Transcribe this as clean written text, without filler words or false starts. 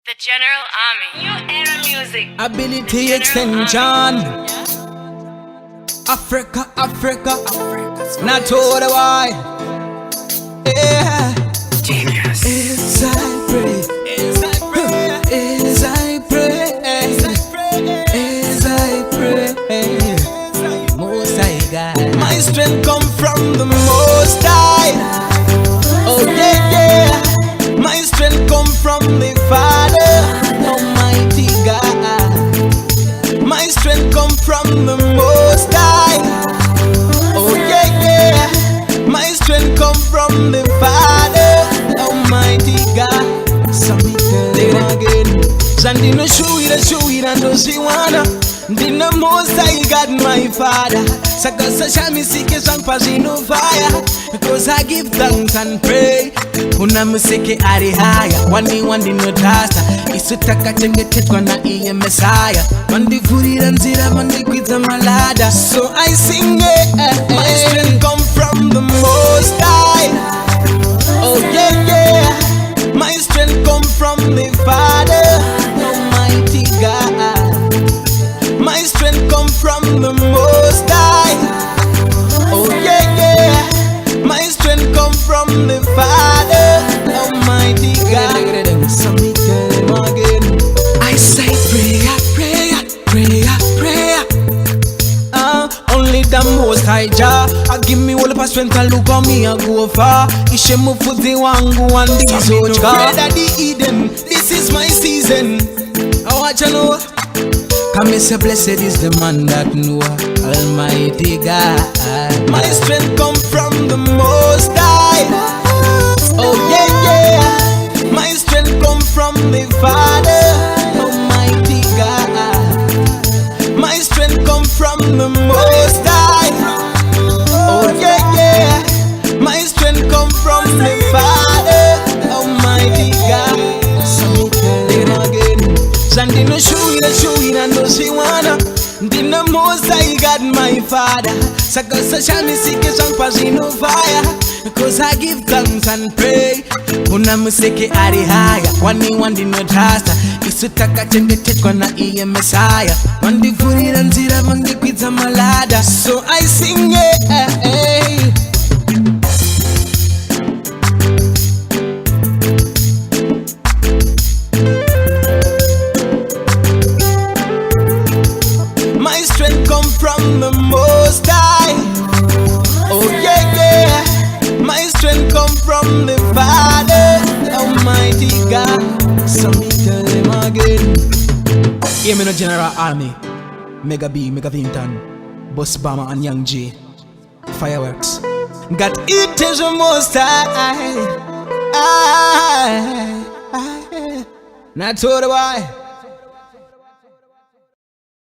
The General Army. New era music. Ability extension. Africa, Africa, Africa. Not all the why. Yeah. Genius. As I pray, as I pray, as I pray, as I pray, Most High God. My strength come from the Most High. Oh yeah, yeah. My strength come from the Father, Almighty God. My strength come from the Most High. Oh yeah, yeah. My strength come from the Father, Almighty God. Some people again. Sandi no show it and do she wanna. Dina Most High God, my Father. Sakasa shami sike sampazi no fire. Because I give thanks and pray. Kuna musike ari haya. Wani no tasta. Isutaka chenge tekwa na iye Messiah. Mandi furi ranzira mandi kwita malada. So I sing it. My strength come from the Most High. Oh yeah, yeah. My strength come from the Father, Almighty God. My strength come from the Most High. Oh yeah, yeah. My strength come from the Father, Almighty God. Some tell him again. I say prayer, prayer, prayer, prayer. Only the Most High Jah. Give me all the strength and look on me and go far. Ishe mufuzi wangu and dizochka. Pray that the Eden, this is my season. I want you know. Come say blessed is the man that know Almighty God. My strength come from the Most High. Oh yeah, yeah. My strength come from the Father, Almighty God. My strength come from the Most High. Oh yeah, yeah. My strength come from the Father, Almighty God. So tell it again. Sandi no show it and no she wanna. Dina Most High God, my Father. Sakasa shami sike sampazi no fire. Because I give thanks and pray. Una musike ari haya. Wani no tasta. Isutaka chenge tekwa na iye Messiah. Mandi furi ranzira mandi kwita malada. So I sing it. My strength come from the Most High. Oh yeah, yeah. My strength come from the Father, Almighty God. So me tell him again. Hear me no General Army. Mega B, Mega Vinton, Boss Bama and Young J. Fireworks. God, it is the Most High. Not all the way.